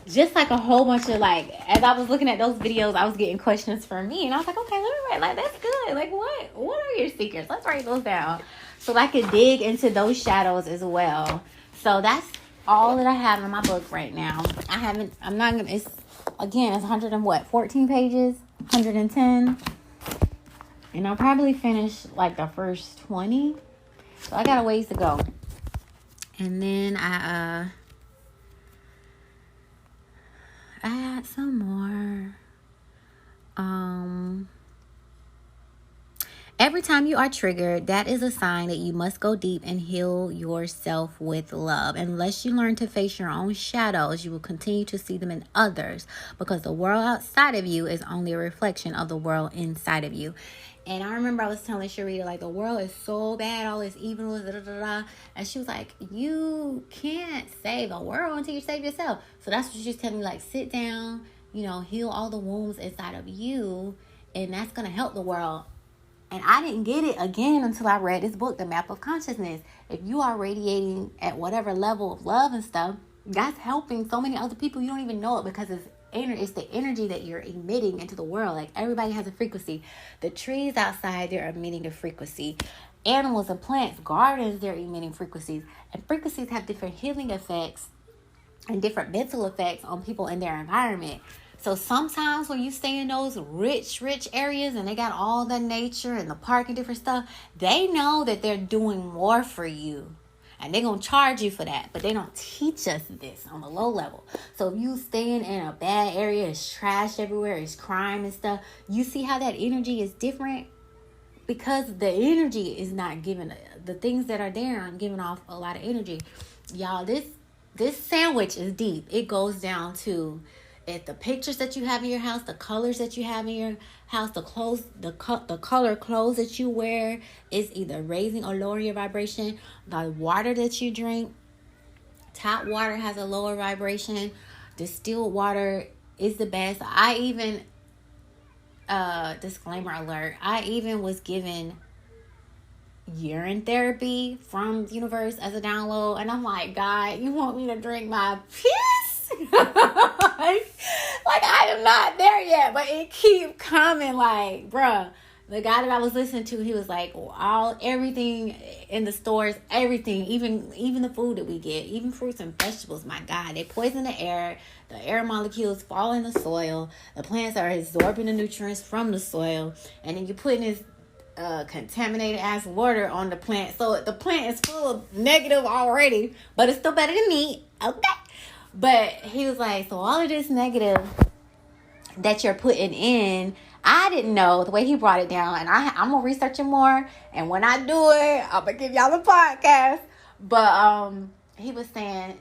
Just like a whole bunch of like, as I was looking at those videos, I was getting questions for me. And I was like, okay, let me write. Like, that's good. Like, what are your secrets? Let's write those down so I could dig into those shadows as well. So that's all that I have in my book right now. It's 114 pages, 110. And I'll probably finish like the first 20. So I got a ways to go. And then I had some more. Every time you are triggered, that is a sign that you must go deep and heal yourself with love. Unless you learn to face your own shadows, you will continue to see them in others, because the world outside of you is only a reflection of the world inside of you. And I remember I was telling Sharita, like, the world is so bad, all this evil, and she was like, you can't save the world until you save yourself. So that's what she's telling me, like, sit down, heal all the wounds inside of you, and that's going to help the world. And I didn't get it again until I read this book, The Map of Consciousness. If you are radiating at whatever level of love and stuff, that's helping so many other people. You don't even know it, because it's the energy that you're emitting into the world. Like, everybody has a frequency. The trees outside, they're emitting a frequency. Animals and plants, gardens, they're emitting frequencies. And frequencies have different healing effects and different mental effects on people in their environment. So sometimes when you stay in those rich areas and they got all the nature and the park and different stuff, they know that they're doing more for you. And they're going to charge you for that. But they don't teach us this on the low level. So if you staying in a bad area, it's trash everywhere, it's crime and stuff, you see how that energy is different? Because the energy is not giving, the things that are there aren't giving off a lot of energy. Y'all, this sandwich is deep. It goes down to the pictures that you have in your house, the colors that you have in your house, the clothes, the color clothes that you wear is either raising or lowering your vibration. The water that you drink, tap water has a lower vibration. Distilled water is the best. I even, disclaimer alert, I even was given urine therapy from the universe as a download. And I'm like, God, you want me to drink my piss? Like, I am not there yet, but it keep coming. Like, bruh, the guy that I was listening to, he was like, everything in the stores, everything, even the food that we get, even fruits and vegetables, my God, they poison the air molecules fall in the soil, the plants are absorbing the nutrients from the soil, and then you're putting this contaminated ass water on the plant, so the plant is full of negative already, but it's still better than meat, okay? But he was like, so all of this negative that you're putting in, I didn't know the way he brought it down. And I'm going to research it more. And when I do it, I'm going to give y'all the podcast. But he was saying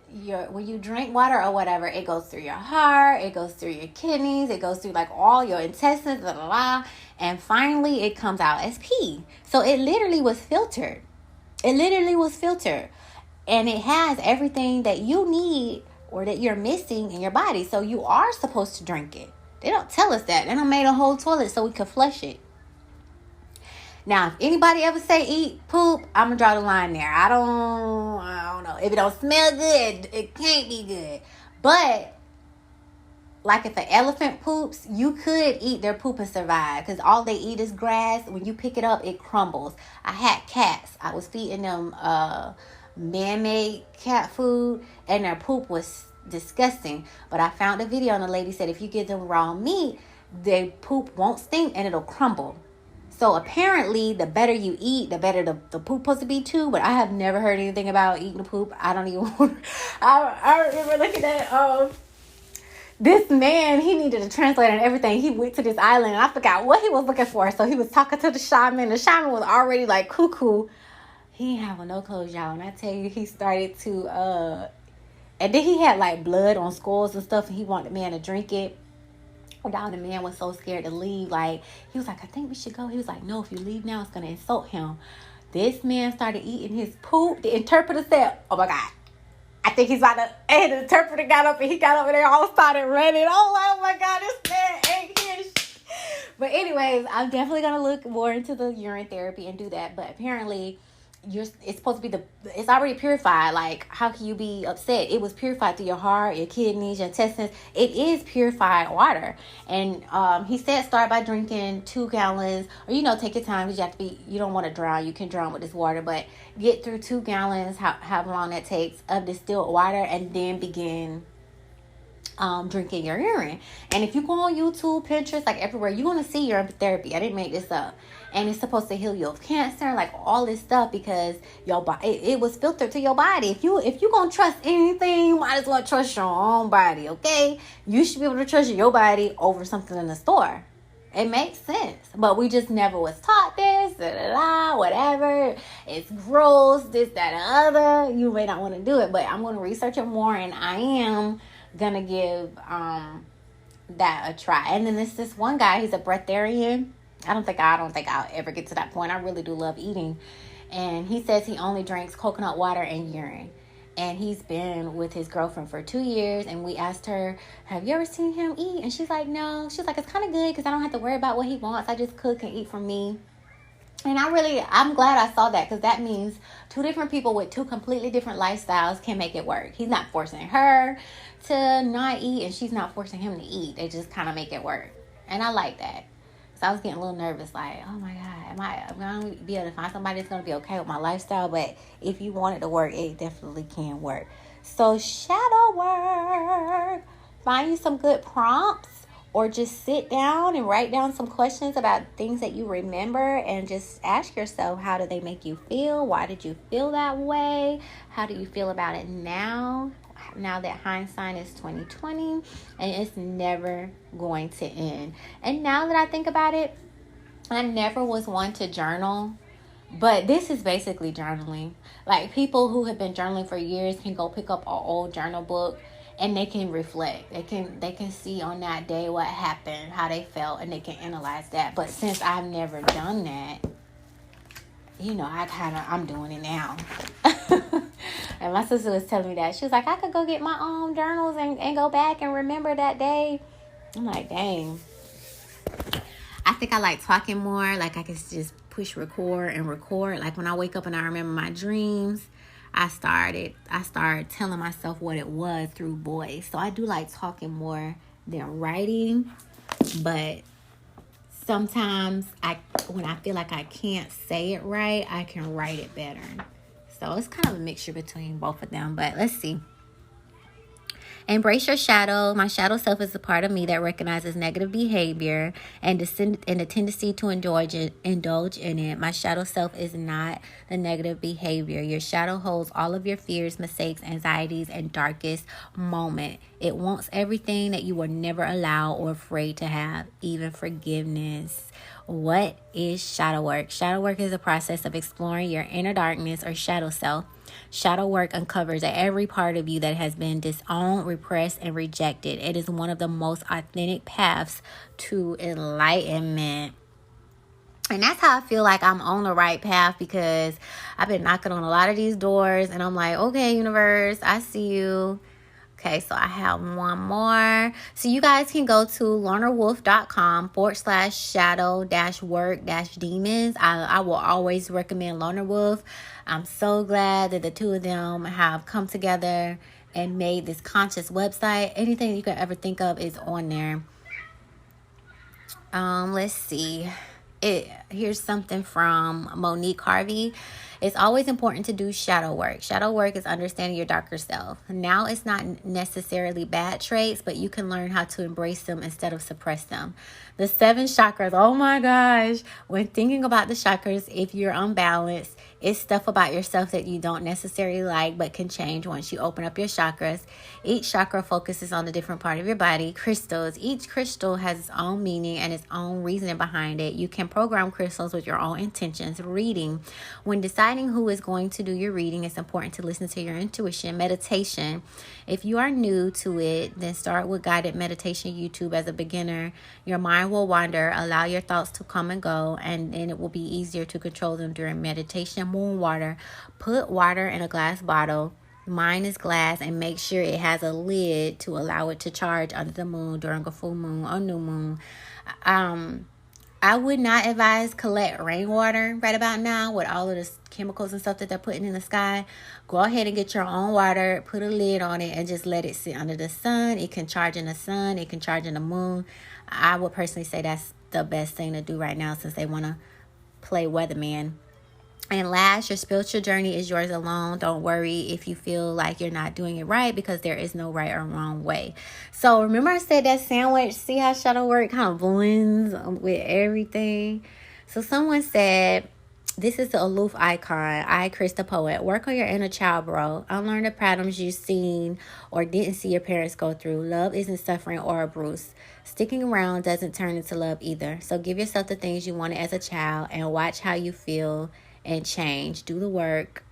when you drink water or whatever, it goes through your heart, it goes through your kidneys, it goes through like all your intestines, blah, blah, blah, and finally it comes out as pee. So it literally was filtered. And it has everything that you need or that you're missing in your body. So you are supposed to drink it. They don't tell us that. They don't made a whole toilet so we could flush it. Now, if anybody ever say eat poop, I'm going to draw the line there. I don't know. If it don't smell good, it can't be good. But, like if an elephant poops, you could eat their poop and survive. Because all they eat is grass. When you pick it up, it crumbles. I had cats. I was feeding them man-made cat food. And their poop was disgusting. But I found a video and the lady said if you give them raw meat, their poop won't stink and it'll crumble. So apparently, the better you eat, the better the poop supposed to be too. But I have never heard anything about eating the poop. I don't even. I remember looking at this man. He needed a translator and everything. He went to this island and I forgot what he was looking for. So he was talking to the shaman. The shaman was already like cuckoo. He ain't having no clothes, y'all. And I tell you, he started to. And then he had like blood on skulls and stuff, and he wanted the man to drink it. Down, the man was so scared to leave. Like, he was like, I think we should go. He was like, no, if you leave now, it's going to insult him. This man started eating his poop. The interpreter said, oh my God, I think he's about to. And the interpreter got up and he got over there, all started running. Oh my God, this man ain't here. But anyways, I'm definitely going to look more into the urine therapy and do that. But apparently, it's supposed to be it's already purified. Like, how can you be upset? It was purified through your heart, your kidneys, your intestines. It is purified water. And he said start by drinking 2 gallons, or take your time, because you don't want to drown. You can drown with this water, but get through 2 gallons, however long that takes, of distilled water, and then begin drinking your urine. And if you go on YouTube, Pinterest, like everywhere, you're going to see urine therapy. I didn't make this up. And it's supposed to heal you of cancer, like all this stuff, because your body, it was filtered to your body. If you going to trust anything, you might as well trust your own body, okay? You should be able to trust your body over something in the store. It makes sense. But we just never was taught this, whatever. It's gross, this, that, and other. You may not want to do it, but I'm going to research it more, and I am going to give that a try. And then there's this one guy, he's a breatharian. I don't think I'll ever get to that point. I really do love eating. And he says he only drinks coconut water and urine. And he's been with his girlfriend for 2 years. And we asked her, have you ever seen him eat? And she's like, no. She's like, it's kind of good because I don't have to worry about what he wants. I just cook and eat for me. And I'm glad I saw that, because that means 2 different people with 2 completely different lifestyles can make it work. He's not forcing her to not eat, and she's not forcing him to eat. They just kind of make it work. And I like that. So I was getting a little nervous, like, oh my God, am I going to be able to find somebody that's going to be okay with my lifestyle? But if you want it to work, it definitely can work. So shadow work. Find you some good prompts, or just sit down and write down some questions about things that you remember, and just ask yourself, how did they make you feel? Why did you feel that way? How do you feel about it now that hindsight is 2020, and it's never going to end? And now that I think about it, I never was one to journal, but this is basically journaling. Like, people who have been journaling for years can go pick up an old journal book, and they can reflect. They can see on that day what happened, how they felt, and they can analyze that. But since I've never done that, I'm doing it now. And my sister was telling me that. She was like, I could go get my own journals and go back and remember that day. I'm like, dang. I think I like talking more. Like, I can just push record and record. Like, when I wake up and I remember my dreams, I started telling myself what it was through voice. So I do like talking more than writing. But sometimes when I feel like I can't say it right, I can write it better. So it's kind of a mixture between both of them. But let's see. Embrace your shadow. My shadow self is a part of me that recognizes negative behavior and the tendency to indulge in it. My shadow self is not the negative behavior. Your shadow holds all of your fears, mistakes, anxieties, and darkest moment. It wants everything that you were never allowed or afraid to have, even forgiveness. What is shadow work? Shadow work is a process of exploring your inner darkness or shadow self. Shadow work uncovers every part of you that has been disowned, repressed, and rejected. It is one of the most authentic paths to enlightenment. And that's how I feel like I'm on the right path, because I've been knocking on a lot of these doors and I'm like, okay, universe, I see you. Okay, so I have one more. So you guys can go to lornawolf.com/shadow-work-demons. I will always recommend Lorna Wolf. I'm so glad that the two of them have come together and made this conscious website. Anything you could ever think of is on there. Let's see. Here's something from Monique Harvey. It's always important to do shadow work. Shadow work is understanding your darker self. Now, it's not necessarily bad traits, but you can learn how to embrace them instead of suppress them. The 7 chakras. Oh my gosh. When thinking about the chakras, if you're unbalanced, it's stuff about yourself that you don't necessarily like, but can change once you open up your chakras. Each chakra focuses on a different part of your body. Crystals. Each crystal has its own meaning and its own reasoning behind it. You can program crystals with your own intentions. Reading. When deciding who is going to do your reading, it's important to listen to your intuition. Meditation. If you are new to it, then start with guided meditation YouTube as a beginner. Your mind will wander. Allow your thoughts to come and go, and then it will be easier to control them during meditation. Moon water. Put water in a glass bottle. Mine is glass, and make sure it has a lid to allow it to charge under the moon during a full moon or new moon. I would not advise collect rainwater right about now with all of the chemicals and stuff that they're putting in the sky. Go ahead and get your own water, put a lid on it, and just let it sit under the sun. It can charge in the sun. It can charge in the moon. I would personally say that's the best thing to do right now, since they want to play weatherman. And last, your spiritual journey is yours alone. Don't worry if you feel like you're not doing it right, because there is no right or wrong way. So remember I said that sandwich, see how shadow work kind of blends with everything. So someone said, this is the aloof icon. I, Chris the poet. Work on your inner child, bro. Unlearn the patterns you've seen or didn't see your parents go through. Love isn't suffering or a bruise. Sticking around doesn't turn into love either. So give yourself the things you wanted as a child and watch how you feel and change. Do the work.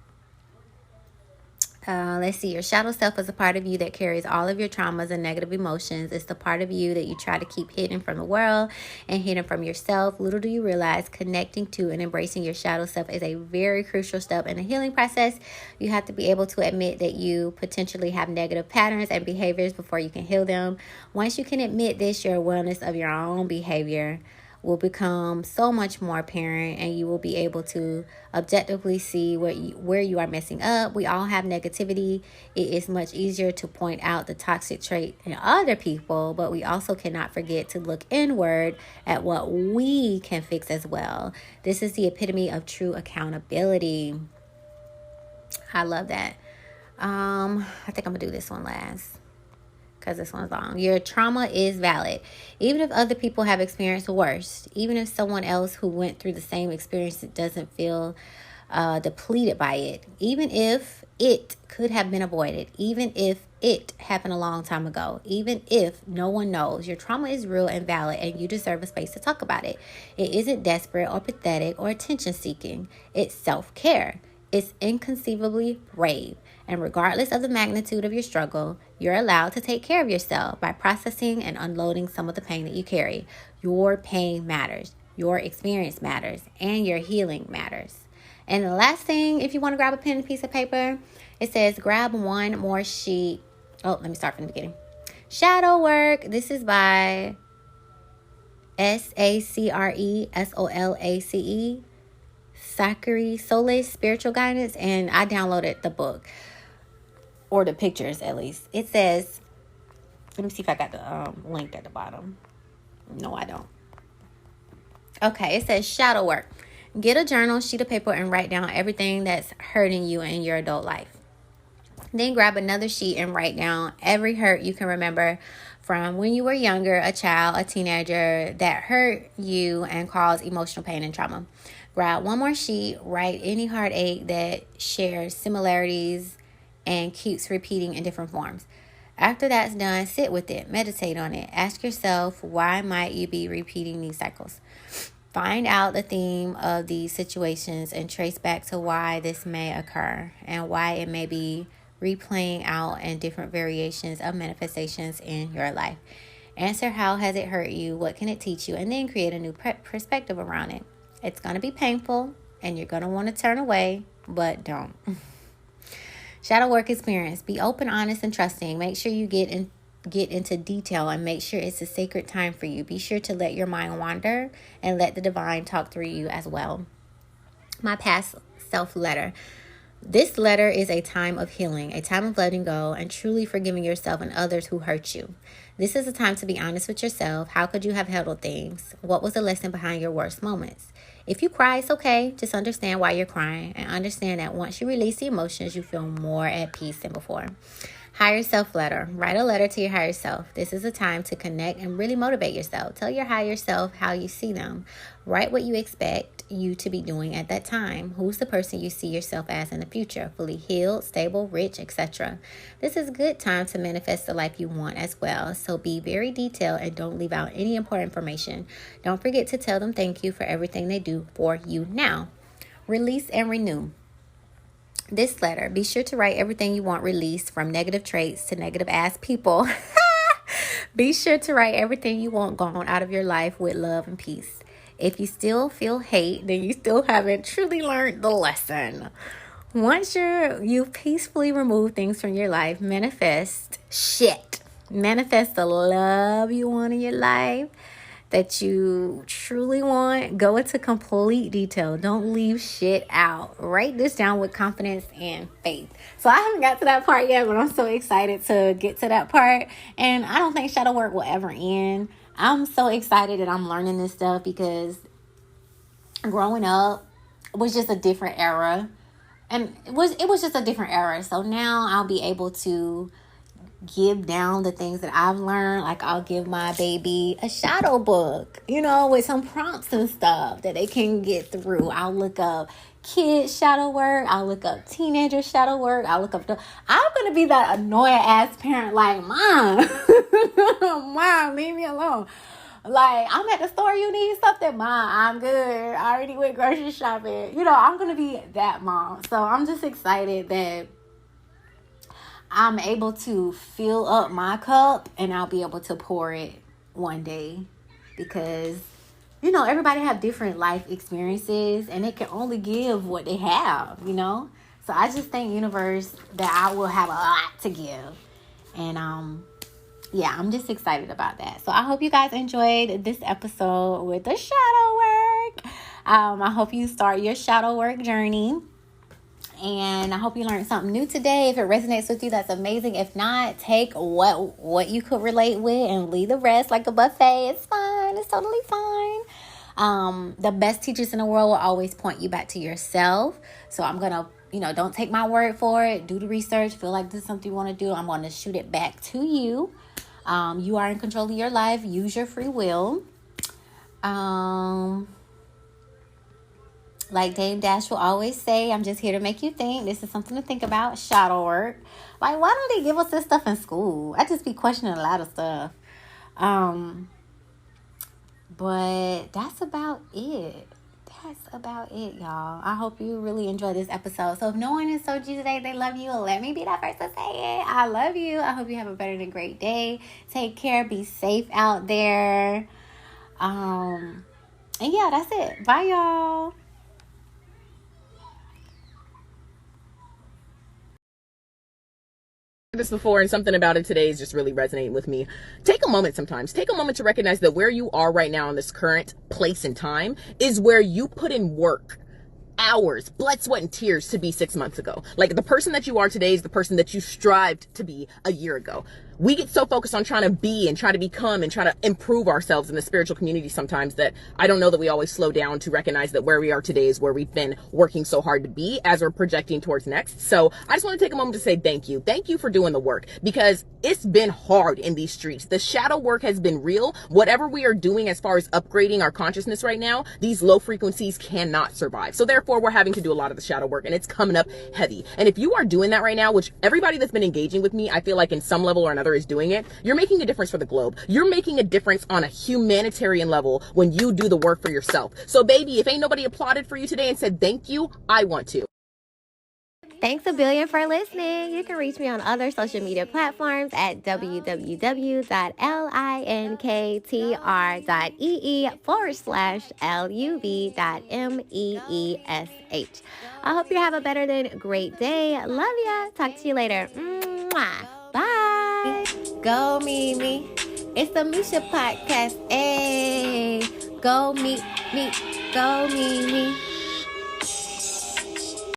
Let's see. Your shadow self is a part of you that carries all of your traumas and negative emotions. It's the part of you that you try to keep hidden from the world and hidden from yourself. Little do you realize connecting to and embracing your shadow self is a very crucial step in the healing process. You have to be able to admit that you potentially have negative patterns and behaviors before you can heal them. Once you can admit this, your awareness of your own behavior will become so much more apparent, and you will be able to objectively see where you are messing up. We all have negativity. It is much easier to point out the toxic trait in other people, but we also cannot forget to look inward at what we can fix as well. This is the epitome of true accountability. I love that. I think I'm gonna do this one last, because this one's long. Your trauma is valid. Even if other people have experienced worse, even if someone else who went through the same experience doesn't feel depleted by it, even if it could have been avoided, even if it happened a long time ago, even if no one knows, your trauma is real and valid, and you deserve a space to talk about it. It isn't desperate or pathetic or attention seeking. It's self-care. It's inconceivably brave. And regardless of the magnitude of your struggle, you're allowed to take care of yourself by processing and unloading some of the pain that you carry. Your pain matters. Your experience matters. And your healing matters. And the last thing, if you want to grab a pen and piece of paper, it says grab one more sheet. Oh, let me start from the beginning. Shadow work. This is by SACRESOLACE. Sakari Solis Spiritual Guidance. And I downloaded the book. Or the pictures, at least. It says, let me see if I got the link at the bottom. No, I don't. Okay, it says shadow work. Get a journal, sheet of paper, and write down everything that's hurting you in your adult life. Then grab another sheet and write down every hurt you can remember from when you were younger, a child, a teenager, that hurt you and caused emotional pain and trauma. Grab one more sheet, write any heartache that shares similarities and keeps repeating in different forms. After that's done, sit with it, meditate on it. Ask yourself, why might you be repeating these cycles? Find out the theme of these situations and trace back to why this may occur and why it may be replaying out in different variations of manifestations in your life. Answer, how has it hurt you? What can it teach you? And then create a new perspective around it. It's going to be painful and you're going to want to turn away, but don't. Shadow work experience. Be open, honest, and trusting. Make sure you get into detail and make sure it's a sacred time for you. Be sure to let your mind wander and let the divine talk through you as well. My past self letter. This letter is a time of healing, a time of letting go and truly forgiving yourself and others who hurt you. This is a time to be honest with yourself. How could you have handled things? What was the lesson behind your worst moments? If you cry, it's okay. Just understand why you're crying and understand that once you release the emotions, you feel more at peace than before. Higher self letter. Write a letter to your higher self. This is a time to connect and really motivate yourself. Tell your higher self how you see them. Write what you expect you to be doing at that time. Who's the person you see yourself as in the future? Fully healed, stable, rich, etc. This is a good time to manifest the life you want as well. So be very detailed and don't leave out any important information. Don't forget to tell them thank you for everything they do for you now. Release and renew. This letter, be sure to write everything you want released, from negative traits to negative ass people. Be sure to write everything you want gone out of your life with love and peace. If you still feel hate, then you still haven't truly learned the lesson. Once you've peacefully removed things from your life, manifest the love you want in your life that you truly want. Go into complete detail. Don't leave shit out. Write this down with confidence and faith. So I haven't got to that part yet, but I'm so excited to get to that part. And I don't think shadow work will ever end. I'm so excited that I'm learning this stuff because growing up was just a different era. And it was just a different era. So now I'll be able to give down the things that I've learned. Like I'll give my baby a shadow book, with some prompts and stuff that they can get through. I'll look up kids shadow work. I'll look up teenager shadow work. I'm going to be that annoying ass parent like, Mom, Mom, leave me alone. Like, I'm at the store, you need something? Mom, I'm good. I already went grocery shopping. I'm going to be that mom. So I'm just excited that I'm able to fill up my cup and I'll be able to pour it one day because, everybody have different life experiences and they can only give what they have, So I just thank universe that I will have a lot to give. And, I'm just excited about that. So I hope you guys enjoyed this episode with the shadow work. I hope you start your shadow work journey. And I hope you learned something new today. If it resonates with you, that's amazing. If not, take what you could relate with and leave the rest like a buffet. It's fine. It's totally fine. The best teachers in the world will always point you back to yourself. So I'm going to, don't take my word for it. Do the research. Feel like this is something you want to do. I'm going to shoot it back to you. You are in control of your life. Use your free will. Like Dame Dash will always say, I'm just here to make you think. This is something to think about. Shadow work. Like, why don't they give us this stuff in school? I just be questioning a lot of stuff. But that's about it. Y'all. I hope you really enjoyed this episode. So if no one has told you today they love you, let me be that first to say it. I love you. I hope you have a better than great day. Take care. Be safe out there. And yeah, that's it. Bye, y'all. This before, and something about it today is just really resonating with me. Take a moment to recognize that where you are right now in this current place and time is where you put in work, hours, blood, sweat, and tears to be 6 months ago. Like, the person that you are today is the person that you strived to be a year ago. We get so focused on trying to be and try to become and try to improve ourselves in the spiritual community sometimes that I don't know that we always slow down to recognize that where we are today is where we've been working so hard to be as we're projecting towards next. So I just want to take a moment to say thank you. Thank you for doing the work because it's been hard in these streets. The shadow work has been real. Whatever we are doing as far as upgrading our consciousness right now, these low frequencies cannot survive. So therefore, we're having to do a lot of the shadow work and it's coming up heavy. And if you are doing that right now, which everybody that's been engaging with me, I feel like in some level or another another is doing it, you're making a difference for the globe. You're making a difference on a humanitarian level when you do the work for yourself. So baby, if ain't nobody applauded for you today and said thank you, I want to. Thanks a billion for listening. You can reach me on other social media platforms at www.linktr.ee/luv.meesh. I hope you have a better than great day. Love ya. Talk to you later. Mwah. Bye. Go Mimi. It's the Meesha Podcast. Hey. Go me. Go Mimi.